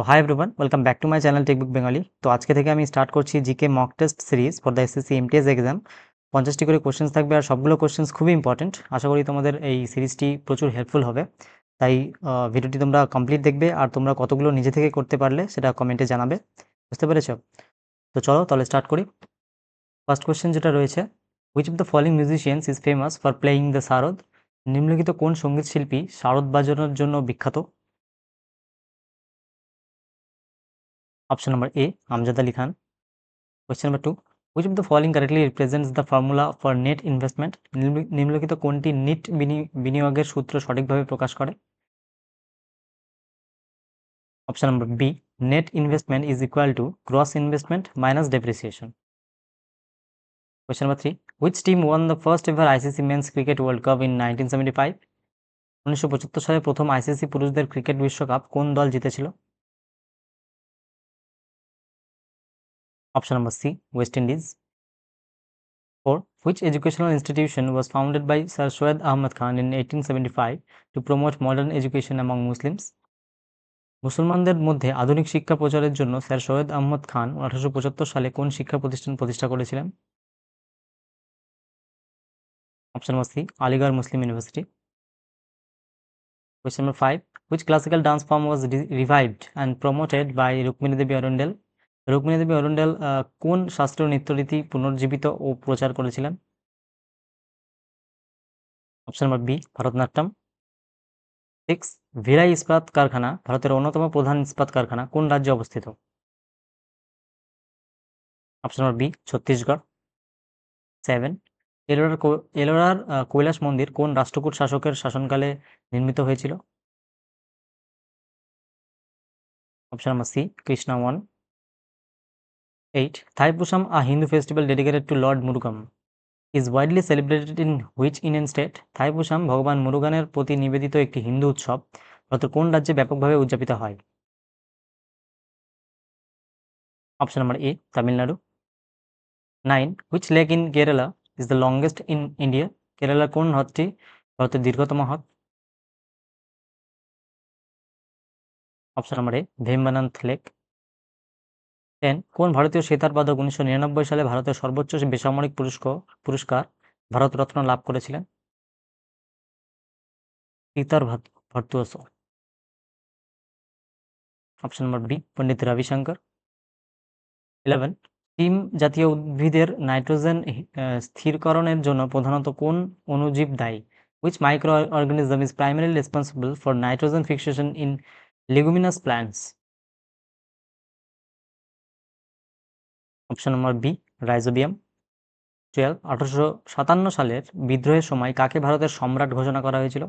High everyone, welcome back to my channel Techbook Bengali. তো আজকে থেকে আমি স্টার্ট করছি GK mock test series for the SSC MTS exam. 50টি করে কোশ্চেন্স থাকবে আর সবগুলো কোশ্চেন্স খুবই ইম্পর্টেন্ট। আশা করি তোমাদের এই সিরিজটি প্রচুর হেল্পফুল হবে। তাই ভিডিওটি তোমরা কমপ্লিট দেখবে আর তোমরা কতগুলো নিজে থেকে করতে পারলে সেটা কমেন্টে জানাবে। বুঝতে পেরেছো? তো চলো তাহলে স্টার্ট করি। ফার্স্ট কোশ্চেন যেটা রয়েছে, which of the following musicians is famous for playing the sarod? নিম্নলিখিত কোন সঙ্গীত শিল্পী সারদ বাজানোর জন্য বিখ্যাত? Option number A, Amjad Ali Khan. Question number 2, which of the following correctly represents the formula for net investment? নিম্নলিখিত কোনটি নেট বিনিয়োগের সূত্র সঠিকভাবে প্রকাশ করে? Option number B, net investment is equal to gross investment minus depreciation. Question number 3, which team won the first ever ICC men's cricket world cup in 1975? 1975 সালে প্রথম ICC পুরুষদের ক্রিকেট বিশ্বকাপ কোন দল জিতেছিল? Option number C, West Indies. 4, which educational institution was founded by Sir Syed Ahmad Khan in 1875 to promote modern education among Muslims? মুসলমানদের মধ্যে আধুনিক শিক্ষা প্রচারের জন্য স্যার সৈয়দ আহমদ খান 1875 সালে কোন শিক্ষা প্রতিষ্ঠান প্রতিষ্ঠা করেছিলেন? Option number C, Aligarh Muslim University. Question number 5, which classical dance form was revived and promoted by Rukmini Devi Arundale? Rukmini Devi Arundale কোন শাস্ত্রীয় নৃত্যরীতি পুনর্জীবিত ও প্রচার করেছিলেন? Option number B, Bharatanatyam. 6, Bhilai ইস্পাত কারখানা ভারতের অন্যতম প্রধান ইস্পাত কারখানা কোন রাজ্যে অবস্থিত? Option number B, Chhattisgarh. 7, এলোরার কৈলাস মন্দির কোন রাষ্ট্রকূট শাসকের শাসনকালে নির্মিত হয়েছিল? Option number C, Krishna 1। 8, Thaipusam, a Hindu festival dedicated to lord Murugan, is widely celebrated in which Indian state? Thaipusam ভগবান মুরুগানের প্রতি নিবেদিত একটি হিন্দু উৎসব ভারতের কোন রাজ্যে ব্যাপকভাবে উদযাপিত হয়? Option number A, Tamil Nadu. 9, which lake in Kerala is the longest in India? কেরালার কোন হ্রদটি ভারতের দীর্ঘতম হ্রদ? Option number A, Vembanad lake. 10, কোন ভারতীয় সেতার বাদক 1999 সালে ভারতের সর্বোচ্চ বেসামরিক পুরস্কার ভারতরত্ন লাভ করেছিলেন? Sitar virtuoso. Option number B, Pandit Ravi Shankar. 11, টিম জাতীয় উদ্ভিদের নাইট্রোজেন স্থিরকরণের জন্য প্রধানত কোন অণুজীব দায়ী? Which micro organism is primarily responsible for nitrogen fixation in leguminous plants? Option number B, rhizobium. 12, 1857 সালের বিদ্রোহের সময় কাকে ভারতের সম্রাট ঘোষণা করা হয়েছিল?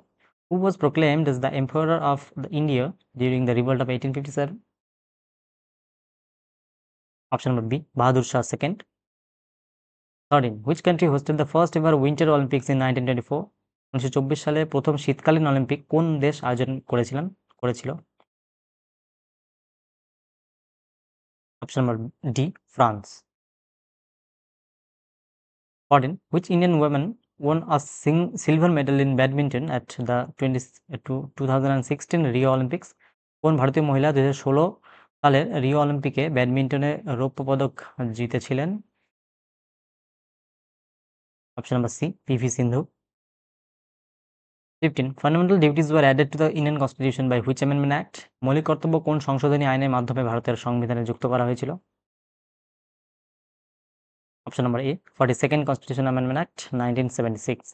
Who was proclaimed as the Emperor of India during the revolt of 1857? Option number B, Bahadur Shah II. 13, which country hosted the first ever Winter Olympics in 1924? 1924 সালে প্রথম শীতকালীন অলিম্পিক কোন দেশ আয়োজন করেছিল? Option number D, France. 14, which Indian woman won a silver medal in badminton at the 2016 Rio Olympics? কোন ভারতীয় মহিলা 2016 সালের রিও অলিম্পিকে ব্যাডমিন্টনে রৌপ্য পদক জিতেছিলেন? Option number C, PV Sindhu. 15, fundamental duties were added to the Indian constitution by which amendment act? মৌলিক কর্তব্য কোন সংশোধনী আইনের মাধ্যমে ভারতের সংবিধানে যুক্ত করা হয়েছিল? Option number A, 42nd constitution amendment act 1976।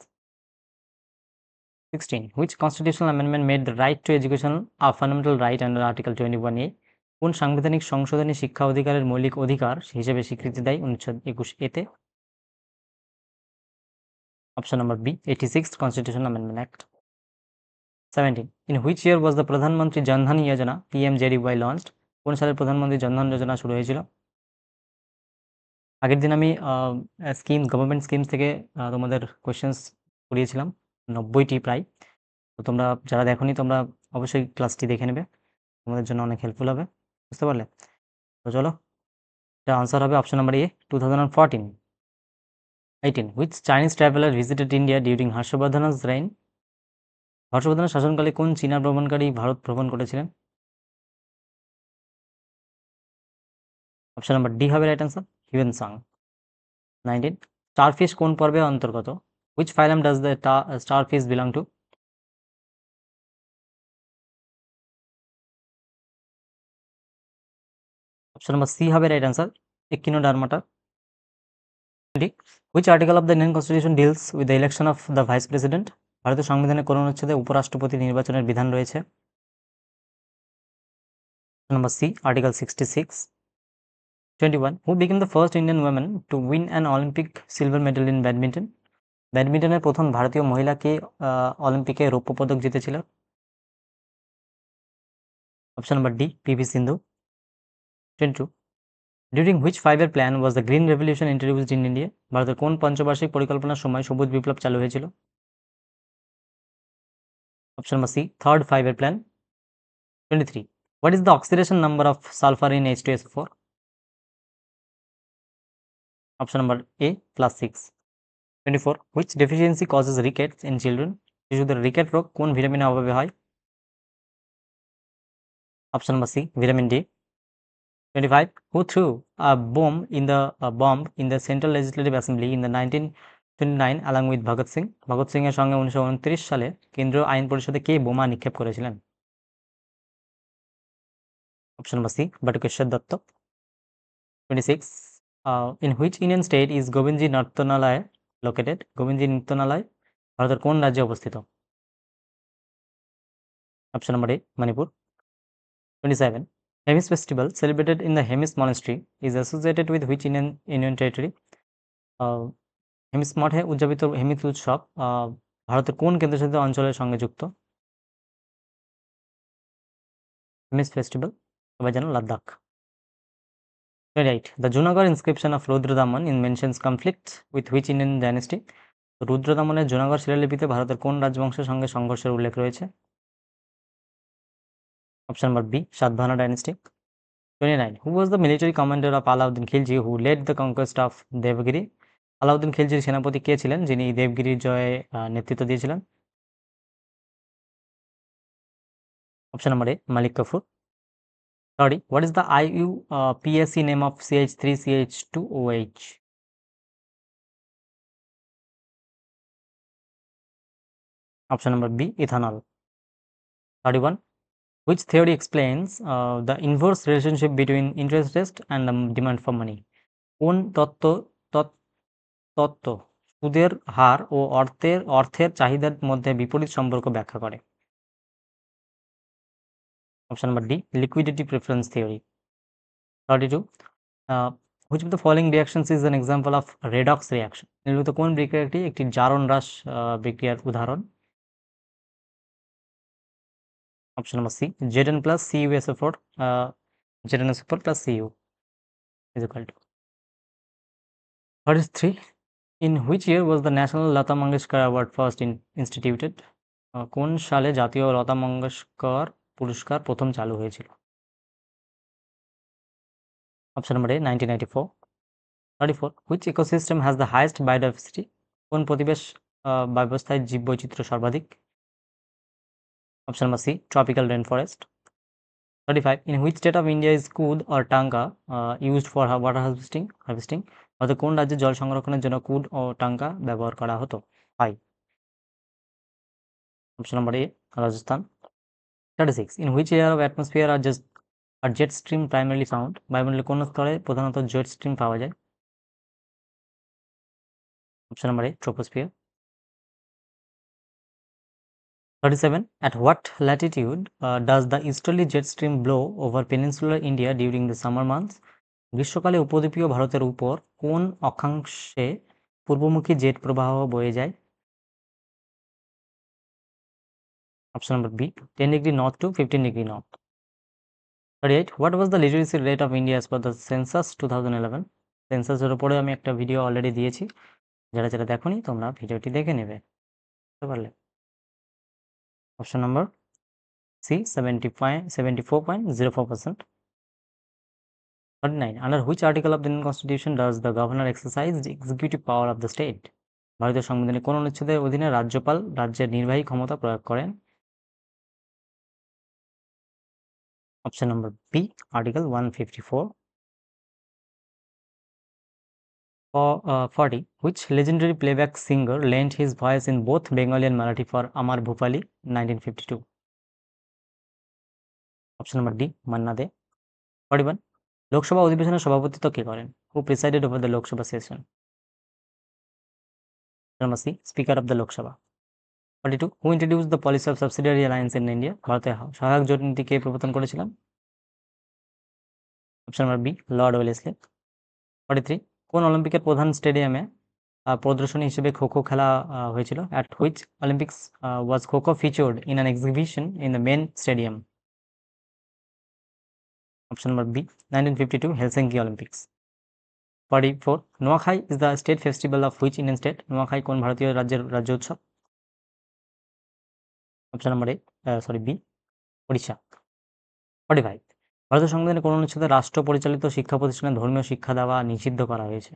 16, which constitutional amendment made the right to education a fundamental right under Article 21A? কোন সাংবিধানিক সংশোধনী শিক্ষা অধিকারের মৌলিক অধিকার হিসেবে স্বীকৃতি দেয় অনুচ্ছেদ 21A তে? Option number B, 86th Constitutional Amendment Act। 17, in which year was the Pradhan Mantri Jan Dhan Yojana PMJDY launched? কোন সালে প্রধানমন্ত্রী জনধন যোজনা শুরু হয়েছিল? আগের দিন আমি গভর্নমেন্ট স্কিমস থেকে তোমাদের কোয়েশ্চেন্স করিয়েছিলাম 90টি প্রায়। তো তোমরা যারা দেখোনি তোমরা অবশ্যই ক্লাসটি দেখে নেবে, তোমাদের জন্য অনেক হেল্পফুল হবে। বুঝতে পারলে? তো চলো, এটা আনসার হবে option number A, 2014। 18, which Chinese traveler visited India during Harshavardhana's reign? হর্ষবর্ধনের শাসনকালে কোন চীনা ভ্রমণকারী ভারত ভ্রমণ করেছিলেন? অপশন নাম্বার ডি হবে right answer, Hiuen Tsang. 19, starfish কোন পর্বের অন্তর্গত? Which phylum does the starfish belong to? Option number C হবে right answer, echinodermata. Which article of the Indian constitution deals with the election of the vice president? ভারতের সংবিধানে কোন অনুচ্ছেদে উপরাষ্ট্রপতি নির্বাচনের বিধান রয়েছে? Number C, article 66। 21, who became the first Indian women to win an Olympic silver medal in badminton? ব্যাডমিন্টনের প্রথম ভারতীয় মহিলাকে অলিম্পিকে রৌপ্য পদক জিতেছিল? Option number D, PV Sindhu. 22, during which 5-year plan was the green revolution introduced in India? ভারতের কোন পঞ্চবার্ষিক পরিকল্পনার সময় সবুজ বিপ্লব চালু হয়েছিল? Option number C, third 5-year plan. 23, what is the oxidation number of sulfur in H2SO4? Option number A, +6। 24, which deficiency causes rickets in children? শিশুদের রিকেট রোগ কোন ভিটামিনের অভাবে হয়? Option number C, vitamin D. 25, who threw a bomb in the Central Legislative Assembly in the 1929 along with Bhagat Singh? Bhagat Singh এর সঙ্গে 1929 সালে কেন্দ্রীয় আইন পরিষদে কে বোমা নিক্ষেপ করেছিলেন? Option number C, Batukeshwar Dutt. 26, in which Indian state is Govindaji Nartanalaya located? Govindaji Nrityanalaya ভারতের কোন রাজ্যে অবস্থিত? Option number A, Manipur. 27, Hemis festival celebrated in the Hemis monastery is associated with which Indian territory? Hemis মঠে উদযাপিত হেমিস উৎসব ভারতের কোন কেন্দ্রশাসিত অঞ্চলের সঙ্গে যুক্ত? হেমিস ফেস্টিভ্যাল সবাই জানো Ladakh. 28, the Junagadh inscription of Rudradaman mentions conflicts with which Indian dynasty? রুদ্রদামনের Junagadh শিলালিপিতে ভারতের কোন রাজবংশের সঙ্গে সংঘর্ষের উল্লেখ রয়েছে? Option number B, Satavahana dynasty. 29, who was the military commander of Alauddin Khilji who led the conquest of Devagiri? Alauddin খিলজির সেনাপতি কে ছিলেন যিনি দেবগিরির জয়ে নেতৃত্ব দিয়েছিলেন? Option number A, Malik Kafur. 30, what is the IUPAC name of CH3CH2OH? Option number B, ethanol. 31, which theory explains the inverse relationship between interest rate and the demand for money? কোন তত্ত্ব সুদের হার ও অর্থের চাহিদার মধ্যে বিপরীত সম্পর্ক ব্যাখ্যা করে? Option number D, liquidity preference theory. 32, which of the following reactions is an example of redox reaction? নিম্নলিখিত কোন বিক্রিয়াটি একটি জারণ হ্রাস বিক্রিয়ার উদাহরণ? Option number C, Zn plus CuSO4, ZnSO4 plus Cu is equal to 33, in which year was the National Lata Mangeshkar Award first instituted? কোন সালে জাতীয় লতা মঙ্গেশকর পুরস্কার প্রথম চালু হয়েছিল? Option number A, 1994। 34, which ecosystem has the highest biodiversity? কোন পরিবেশ ব্যবস্থায় জীববৈচিত্র্য সর্বাধিক? Option number C, tropical rain forest. 35, in which state of India is kund or tanka used for water harvesting? অর্থাৎ কোন রাজ্যে জল সংরক্ষণের জন্য কুদ ও টাঙ্কা ব্যবহার করা হতো হয়? Option number A, Rajasthan. 36, in which layer of atmosphere are jet stream primarily found? বায়ুমণ্ডলের কোন স্তরে প্রধানত জেট স্ট্রিম পাওয়া যায়? Option number A, troposphere. 37, at what latitude does the easterly jet stream blow over peninsular India during the summer months? গ্রীষ্মকালে উপদ্বীপীয় ভারতের উপর কোন অক্ষাংশে পূর্বমুখী জেট প্রবাহ বয়ে যায়? Option number B, 10 degree north to 15 degree north. 38, what was the literacy rate of India as per the census 2011? সেন্সাসের উপরে আমি একটা ভিডিও অলরেডি দিয়েছি, যারা দেখোনি তোমরা ভিডিওটি দেখে নেবে, বুঝতে পারলে? Option number C, 74.04%। 39, under which article of the Indian Constitution does the governor exercise the executive power of the state? ভারতীয় সংবিধানের কোন অনুচ্ছেদের অধীনে রাজ্যপাল রাজ্যের নির্বাহী ক্ষমতা প্রয়োগ করেন? Option number B, article 154। 40. Which legendary playback singer lent his voice in both Bengali and Marathi for Amar Bhupali 1952? Option number D, Manna Dey. 41. Lok Sabha অধিবেশনের সভাপতিত্ব কে করেন? Who presided over the Lok Sabha session? Number C, speaker of the Lok Sabha. 42. Who introduce the policy of subsidiary alliance in India? ভারতে সহায়ক জোট নীতি কে প্রবর্তন করেছিলেন? Option number B, lord Wellesley. 43. কোন অলিম্পিকের প্রধান স্টেডিয়ামে প্রদর্শনী হিসেবে খো খো খেলা হয়েছিল? At which Olympics was kho kho featured in an exhibition in the main stadium? Option number B, 1952 Helsinki Olympics. 44. Nuakhai is the state festival of which Indian state? Nuakhai কোন ভারতীয় রাজ্যের রাজ্য উৎসব? Option number B, Odisha. 45. ভারতের সংবিধানে কোন অনুচ্ছেদে রাষ্ট্র পরিচালিত শিক্ষা প্রতিষ্ঠানে ধর্মীয় শিক্ষা দেওয়া নিষিদ্ধ করা হয়েছে?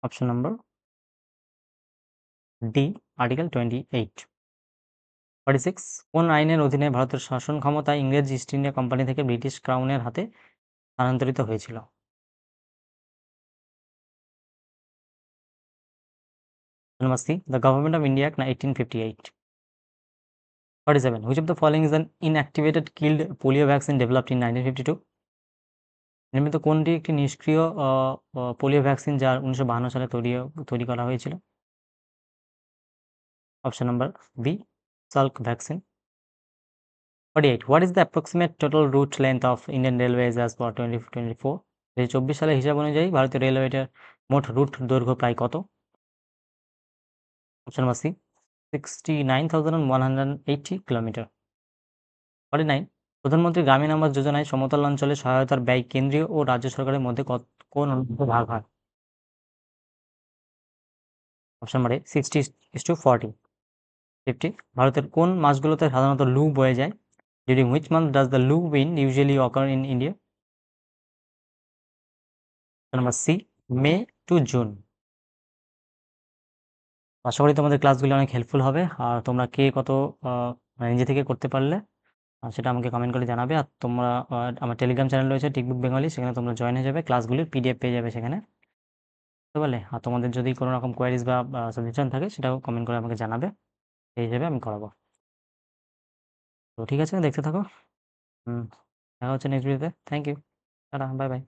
Option number D, article 28। 46. কোন আইনের অধীনে ভারতের শাসন ক্ষমতা ইংরেজ ইস্ট ইন্ডিয়া কোম্পানি থেকে ব্রিটিশ ক্রাউনের হাতে স্থানান্তরিত হয়েছিল? Number C, the government of India act 1858। 47. Which of the following is an inactivated killed polio vaccine developed in 1952? নির্মিত কোনটি একটি নিষ্ক্রিয় পোলিও ভ্যাকসিন যা 1952 সালে তৈরি করা হয়েছিল? Option number B, Salk vaccine. 48. What is the approximate total route length of Indian Railways as per 2024? 2024 সালের হিসাব অনুযায়ী ভারতীয় রেলওয়ের মোট রুট দৈর্ঘ্য প্রায় কত? Option number C, 69,180 kilometre. 49. প্রধানমন্ত্রী গ্রামীণ আবাস যোজনায় সমতল অঞ্চলে সহায়তার ব্যয় কেন্দ্রীয় ও রাজ্য সরকারের মধ্যে কোন অনুপাতে ভাগ হয়? Option number A, 60:40। 50. ভারতের কোন মাসগুলোতে সাধারণত লু বয়ে যায়? During which month does the loo wind usually occur in India? Number C, May to June. আশা করি তোমাদের ক্লাসগুলো অনেক হেল্পফুল হবে, আর তোমরা কে কত মানে নিজে থেকে করতে পারলে সেটা আমাকে কমেন্ট করে জানাবে। আর তোমরা আমার টেলিগ্রাম চ্যানেল রয়েছে টিকবুক বেঙ্গলি, সেখানে তোমরা জয়েন হয়ে যাবে, ক্লাসগুলির পিডিএফ পেয়ে যাবে সেখানে, বুঝতে পারলে? আর তোমাদের যদি কোনো রকম কোয়ারিজ বা সাজেশন থাকে সেটাও কমেন্ট করে আমাকে জানাবে, সেই হিসেবে আমি করাবো। তো ঠিক আছে, দেখতে থাকো। দেখা হচ্ছে নেক্সট ভিডিওতে। Thank you, tata, bye by.